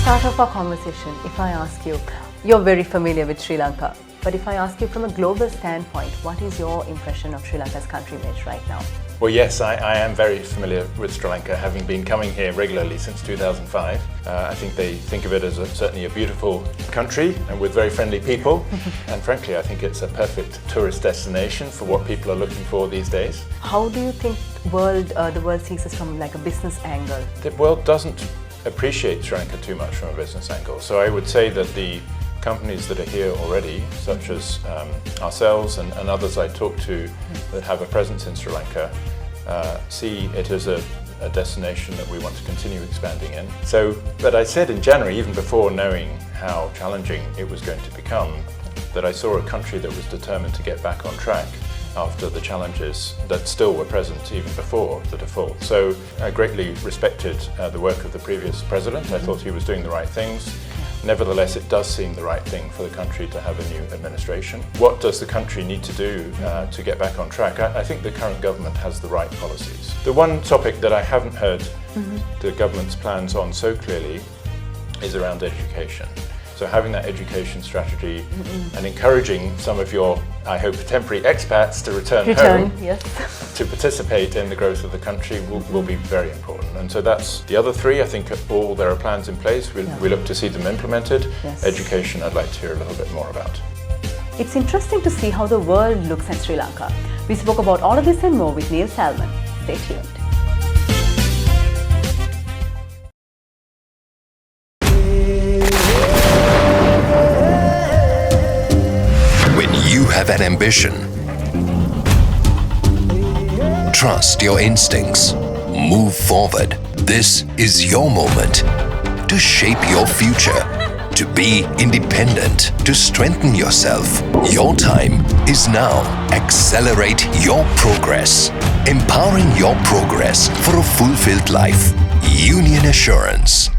Start off our conversation, if I ask you, you're very familiar with Sri Lanka, but if I ask you from a global standpoint, what is your impression of Sri Lanka's country image right now? Well, yes, I am very familiar with Sri Lanka, having been coming here regularly since 2005. I think they think of it as certainly a beautiful country and with very friendly people. And frankly, I think it's a perfect tourist destination for what people are looking for these days. How do you think the world sees us from like a business angle? The world doesn't appreciate Sri Lanka too much from a business angle. So I would say that the companies that are here already, such as ourselves and others I talk to that have a presence in Sri Lanka, see it as a destination that we want to continue expanding in. So, but I said in January, even before knowing how challenging it was going to become, that I saw a country that was determined to get back on track after the challenges that still were present even before the default. So I greatly respected the work of the previous president. I thought he was doing the right things. Nevertheless, it does seem the right thing for the country to have a new administration. What does the country need to do to get back on track? I think the current government has the right policies. The one topic that I haven't heard the government's plans on so clearly is around education. So having that education strategy and encouraging some of your, I hope, temporary expats to return home to participate in the growth of the country will be very important. And so that's the other three. I think all there are plans in place. We look to see them implemented. Education, I'd like to hear a little bit more about. It's interesting to see how the world looks at Sri Lanka. We spoke about all of this and more with Neil Salmon. Stay tuned. Have an ambition. Trust your instincts. Move forward. This is your moment to shape your future, to be independent, to strengthen yourself. Your time is now. Accelerate your progress. Empowering your progress for a fulfilled life. Union Assurance.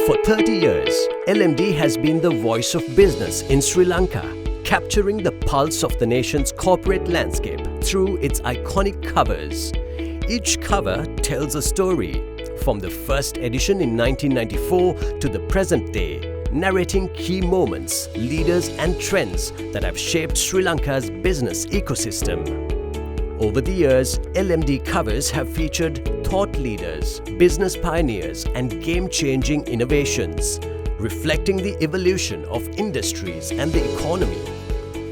For 30 years, LMD has been the voice of business in Sri Lanka, capturing the pulse of the nation's corporate landscape through its iconic covers. Each cover tells a story, from the first edition in 1994 to the present day, narrating key moments, leaders and trends that have shaped Sri Lanka's business ecosystem. Over the years, LMD covers have featured thought leaders, business pioneers and game-changing innovations, reflecting the evolution of industries and the economy.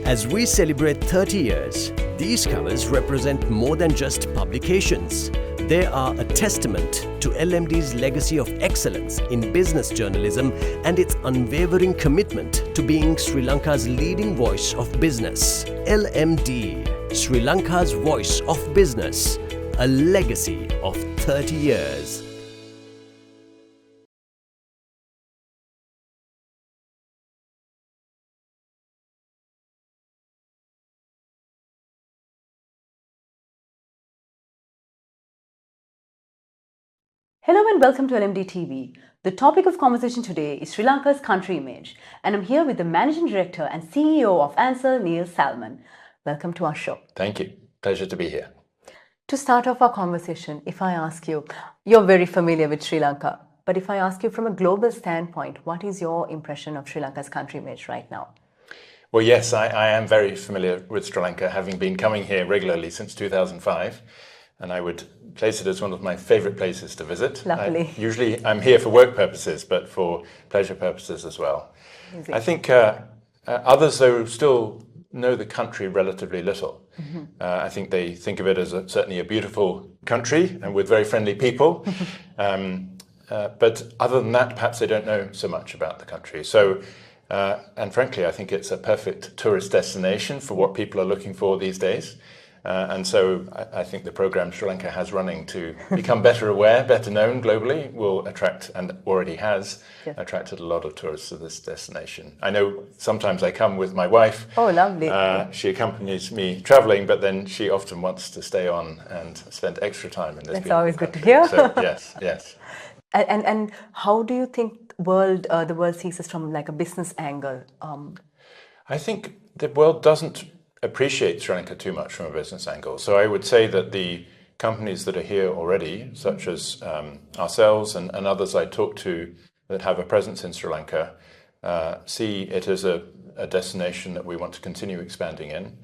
As we celebrate 30 years, these covers represent more than just publications. They are a testament to LMD's legacy of excellence in business journalism and its unwavering commitment to being Sri Lanka's leading voice of business. LMD, Sri Lanka's voice of business, a legacy of 30 years. Hello and welcome to LMDtv. The topic of conversation today is Sri Lanka's country image, and I'm here with the Managing Director and CEO of Ansell, Neil Salmon. Welcome to our show. Thank you. Pleasure to be here. To start off our conversation, if I ask you, you're very familiar with Sri Lanka, but if I ask you from a global standpoint, what is your impression of Sri Lanka's country image right now? Well, yes, I am very familiar with Sri Lanka, having been coming here regularly since 2005. And I would place it as one of my favorite places to visit. Luckily. Usually I'm here for work purposes, but for pleasure purposes as well. Easy. I think others, though, still know the country relatively little. I think they think of it as certainly a beautiful country and with very friendly people. But other than that, perhaps they don't know so much about the country. So, and frankly, I think it's a perfect tourist destination for what people are looking for these days. And so I think the program Sri Lanka has running to become better aware, better known globally will attract, and already has, attracted a lot of tourists to this destination. I know sometimes I come with my wife. Oh, lovely. She accompanies me traveling, but then she often wants to stay on and spend extra time in this That's beautiful always good to country. hear. So, yes. And how do you think the world sees us from like a business angle? I think the world doesn't appreciate Sri Lanka too much from a business angle. So I would say that the companies that are here already, such as ourselves and others I talk to that have a presence in Sri Lanka, see it as a destination that we want to continue expanding in.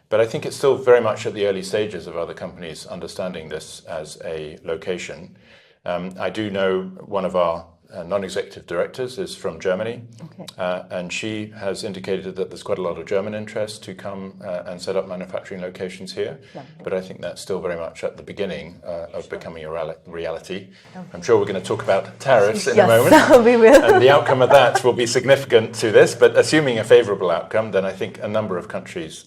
But I think it's still very much at the early stages of other companies understanding this as a location. I do know one of our non-executive directors is from Germany, and she has indicated that there's quite a lot of German interest to come and set up manufacturing locations here. But I think that's still very much at the beginning of becoming a reality. I'm sure we're going to talk about tariffs in a moment. We will. And the outcome of that will be significant to this. But assuming a favourable outcome, then I think a number of companies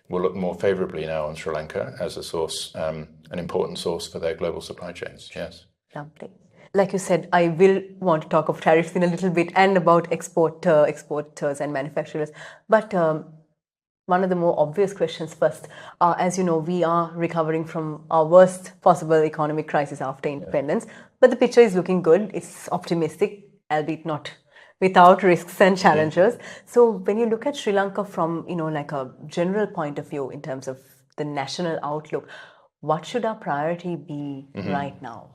will look more favourably now on Sri Lanka as a source, an important source for their global supply chains. Yes. Lovely. Like you said, I will want to talk of tariffs in a little bit and about exporters and manufacturers. But one of the more obvious questions first, as you know, we are recovering from our worst possible economic crisis after independence, but the picture is looking good. It's optimistic, albeit not without risks and challenges. So when you look at Sri Lanka from, like a general point of view in terms of the national outlook, what should our priority be right now?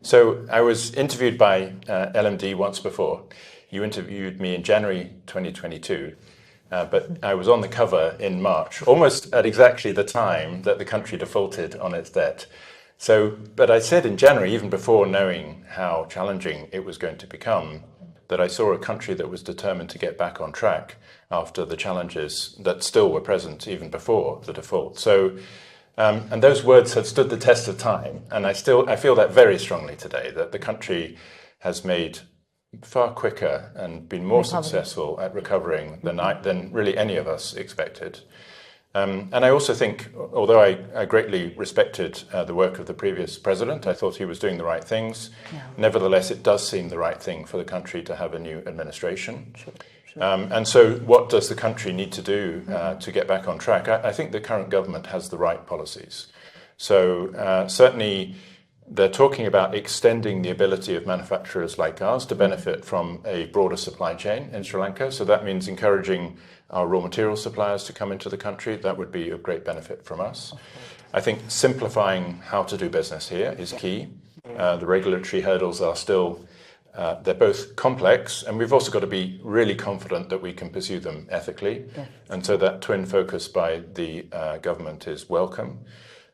So I was interviewed by LMD once before. You interviewed me in January 2022, but I was on the cover in March, almost at exactly the time that the country defaulted on its debt. But I said in January, even before knowing how challenging it was going to become, that I saw a country that was determined to get back on track after the challenges that still were present even before the default. And those words have stood the test of time, and I feel that very strongly today, that the country has made far quicker and been more successful at recovering than really any of us expected. And I also think, although I greatly respected the work of the previous president, I thought he was doing the right things. Nevertheless, it does seem the right thing for the country to have a new administration. And so what does the country need to do to get back on track? I think the current government has the right policies. So certainly they're talking about extending the ability of manufacturers like ours to benefit from a broader supply chain in Sri Lanka. So that means encouraging our raw material suppliers to come into the country. That would be of great benefit from us. I think simplifying how to do business here is key. The regulatory hurdles are still they're both complex, and we've also got to be really confident that we can pursue them ethically. And so that twin focus by the government is welcome.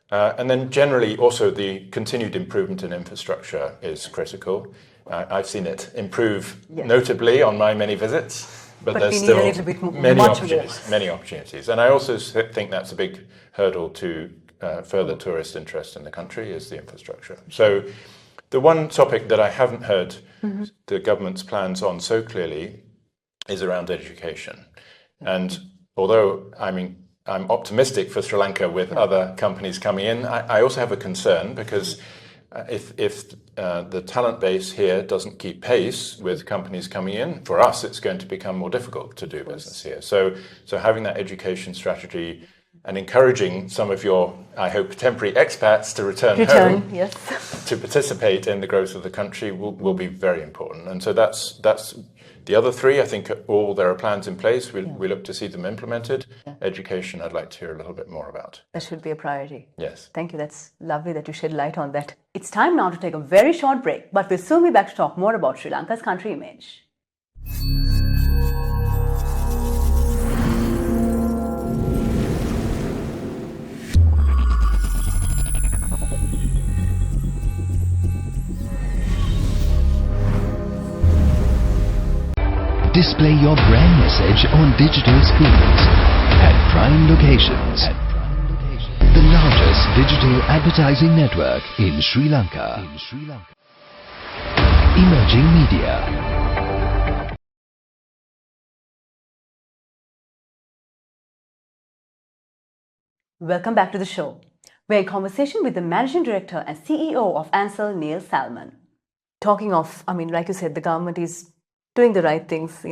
And then generally also the continued improvement in infrastructure is critical. I've seen it improve notably on my many visits, but there's still many opportunities. And I also think that's a big hurdle to further tourist interest in the country is the infrastructure. So the one topic that I haven't heard the government's plans on so clearly is around education. And although I'm optimistic for Sri Lanka with other companies coming in, I also have a concern because if the talent base here doesn't keep pace with companies coming in, for us it's going to become more difficult to do business here. So having that education strategy and encouraging some of your, I hope, temporary expats to return home to participate in the growth of the country will be very important. And so that's the other three. I think there are plans in place. We look to see them implemented. Education, I'd like to hear a little bit more about. That should be a priority. Yes. Thank you. That's lovely that you shed light on that. It's time now to take a very short break, but we'll soon be back to talk more about Sri Lanka's country image. Display your brand message on digital screens at prime locations. The largest digital advertising network in Sri Lanka. Emerging Media. Welcome back to the show. We're in conversation with the Managing Director and CEO of Ansell, Salmon. Talking of, like you said, the government is doing the right things,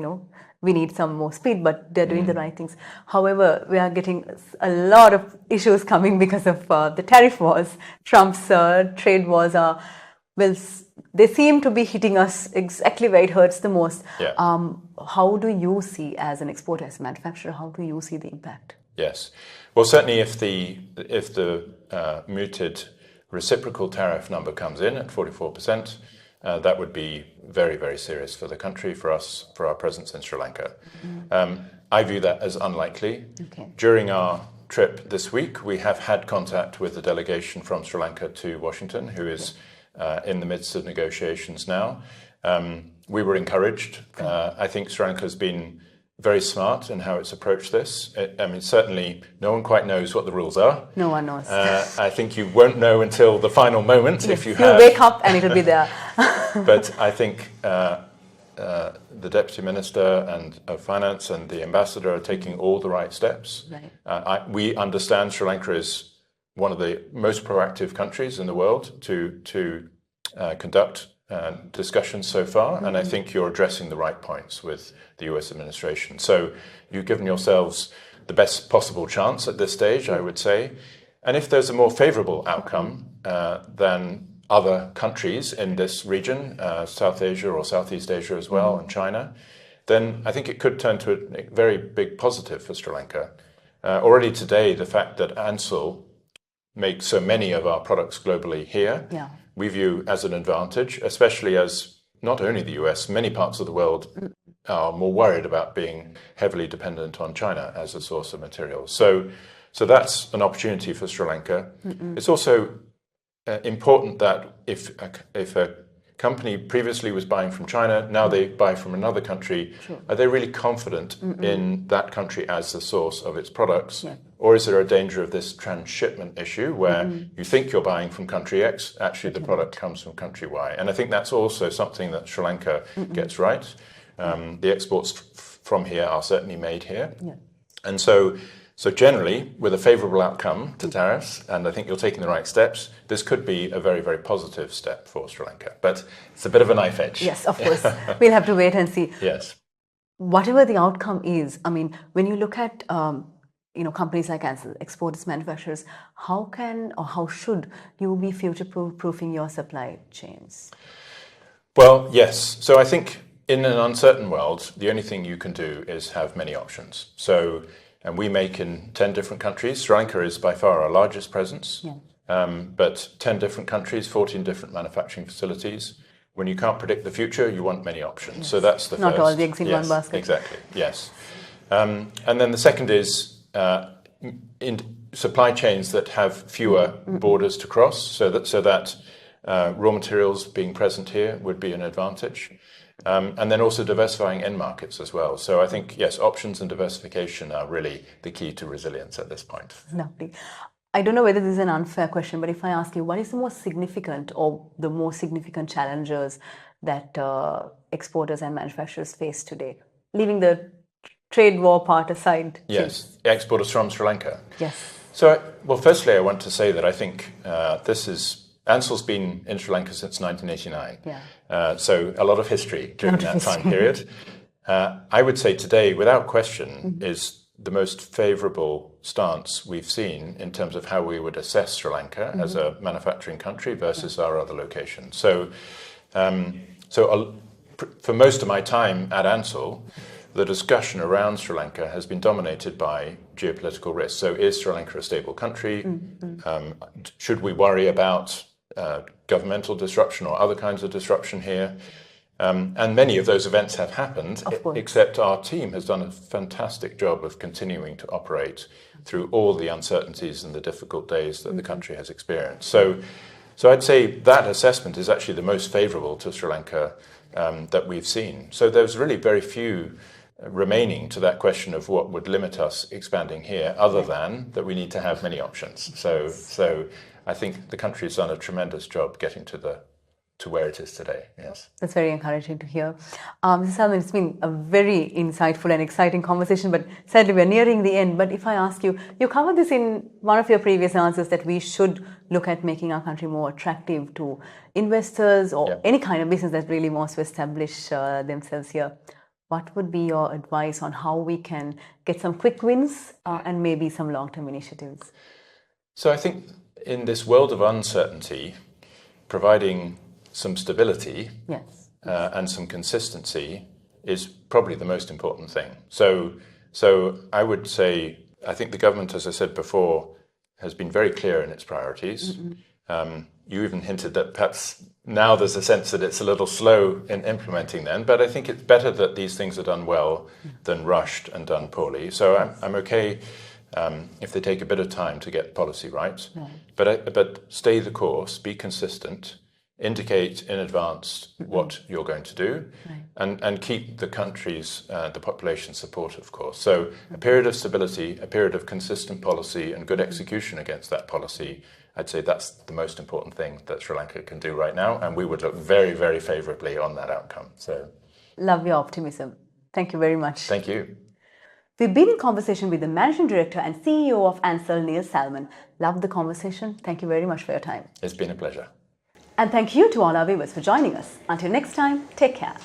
we need some more speed, but they're doing the right things. However, we are getting a lot of issues coming because of the tariff wars. Trump's trade wars they seem to be hitting us exactly where it hurts the most. How do you see, as an exporter, as a manufacturer, how do you see the impact? Yes. Well, certainly if the mooted reciprocal tariff number comes in at 44%, that would be very, very serious for the country, for us, for our presence in Sri Lanka. I view that as unlikely. Okay. During our trip this week, we have had contact with the delegation from Sri Lanka to Washington, who is in the midst of negotiations now. We were encouraged. I think Sri Lanka has been very smart in how it's approached this. I mean, certainly no one quite knows what the rules are. No one knows. I think you won't know until the final moment if you You'll have. wake up and it'll be there. But I think the Deputy Minister of Finance and the Ambassador are taking all the right steps. Right. We understand Sri Lanka is one of the most proactive countries in the world to conduct discussions so far, and I think you're addressing the right points with the US administration. So you've given yourselves the best possible chance at this stage, I would say. And if there's a more favorable outcome than other countries in this region, South Asia or Southeast Asia as well, and China, then I think it could turn to a very big positive for Sri Lanka. Already today, the fact that Ansell makes so many of our products globally here, we view as an advantage, especially as not only the US, many parts of the world are more worried about being heavily dependent on China as a source of materials. So that's an opportunity for Sri Lanka. It's also important that if a company previously was buying from China, now they buy from another country, are they really confident in that country as the source of its products? Or is there a danger of this transshipment issue where you think you're buying from country X, actually the product comes from country Y? And I think that's also something that Sri Lanka gets right. The exports from here are certainly made here. And so generally, with a favourable outcome to tariffs, and I think you're taking the right steps, this could be a very, very positive step for Sri Lanka. But it's a bit of a knife edge. Yes, of course. We'll have to wait and see. Yes. Whatever the outcome is, I mean, when you look at companies like Ansell, exporters, manufacturers, how can or how should you be future-proofing your supply chains? Well, yes. So I think in an uncertain world, the only thing you can do is have many options. And we make in 10 different countries. Sri Lanka is by far our largest presence, but 10 different countries, 14 different manufacturing facilities. When you can't predict the future, you want many options. So that's the first. Not all the eggs in one basket. Exactly, yes. And then the second is in supply chains that have fewer borders to cross, so that raw materials being present here would be an advantage. And then also diversifying end markets as well. So I think, yes, options and diversification are really the key to resilience at this point. Lovely. I don't know whether this is an unfair question, but if I ask you, what is the most significant or the more significant challenges that exporters and manufacturers face today, leaving the trade war part aside? Yes, exporters from Sri Lanka. Yes. So, well, firstly, I want to say that I think Ansell's been in Sri Lanka since 1989. So a lot of history during that time period. I would say today, without question, is the most favourable stance we've seen in terms of how we would assess Sri Lanka as a manufacturing country versus our other locations. So for most of my time at Ansell, the discussion around Sri Lanka has been dominated by geopolitical risks. So is Sri Lanka a stable country? Should we worry about governmental disruption or other kinds of disruption here? And many of those events have happened, except our team has done a fantastic job of continuing to operate through all the uncertainties and the difficult days that the country has experienced. So I'd say that assessment is actually the most favourable to Sri Lanka that we've seen. So there's really very few remaining to that question of what would limit us expanding here, other than that we need to have many options. So I think the country's done a tremendous job getting to where it is today. Yes, that's very encouraging to hear. Mr. Salmon, it's been a very insightful and exciting conversation, but sadly we're nearing the end. But if I ask you, you covered this in one of your previous answers, that we should look at making our country more attractive to investors or any kind of business that really wants to establish themselves here. What would be your advice on how we can get some quick wins and maybe some long-term initiatives? So I think in this world of uncertainty, providing some stability and some consistency is probably the most important thing. So I would say I think the government, as I said before, has been very clear in its priorities. You even hinted that perhaps now there's a sense that it's a little slow in implementing them, but I think it's better that these things are done well than rushed and done poorly. So I'm okay if they take a bit of time to get policy right. But stay the course, be consistent, indicate in advance what you're going to do, and keep the countries, the population supported, of course. So a period of stability, a period of consistent policy and good execution against that policy, I'd say that's the most important thing that Sri Lanka can do right now, and we would look very, very favourably on that outcome. So, love your optimism. Thank you very much. Thank you. We've been in conversation with the Managing Director and CEO of Ansell, Salmon. Loved the conversation. Thank you very much for your time. It's been a pleasure. And thank you to all our viewers for joining us. Until next time, take care.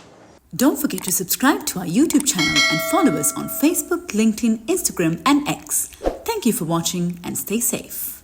Don't forget to subscribe to our YouTube channel and follow us on Facebook, LinkedIn, Instagram and X. Thank you for watching and stay safe.